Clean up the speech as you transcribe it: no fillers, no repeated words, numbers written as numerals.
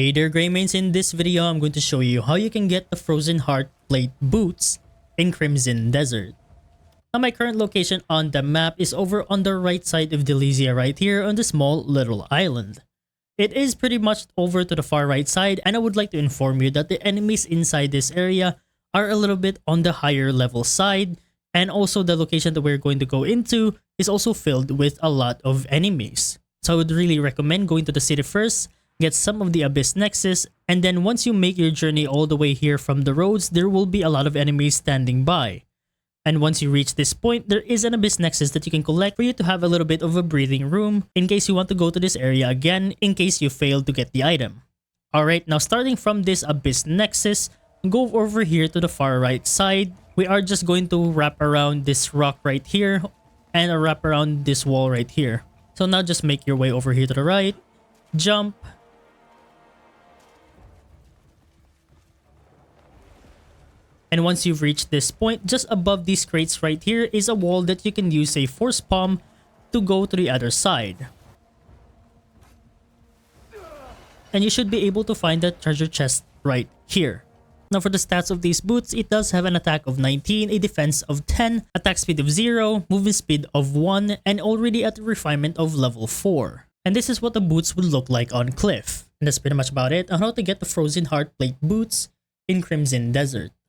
Hey there Greymains, in this video I'm going to show you how you can get the Frozen Heart Plate boots in Crimson Desert. Now my current location on the map is over on the right side of Delizia right here on the small little island. It is pretty much over to the far right side, and I would like to inform you that the enemies inside this area are a little bit on the higher level side, and also the location that we're going to go into is also filled with a lot of enemies. So I would really recommend going to the city first, get some of the Abyss Nexus, and then once you make your journey all the way here from the roads, there will be a lot of enemies standing by. And once you reach this point, there is an Abyss Nexus that you can collect for you to have a little bit of a breathing room in case you want to go to this area again in case you fail to get the item. Alright, now starting from this Abyss Nexus, go over here to the far right side. We are just going to wrap around this rock right here and wrap around this wall right here. So now just make your way over here to the right, jump, and once you've reached this point, just above these crates right here is a wall that you can use a force palm to go to the other side. And you should be able to find that treasure chest right here. Now for the stats of these boots, it does have an attack of 19, a defense of 10, attack speed of 0, movement speed of 1, and already at the refinement of level 4. And this is what the boots would look like on Cliff. And that's pretty much about it on how to get the Frozen Heart Plate boots in Crimson Desert.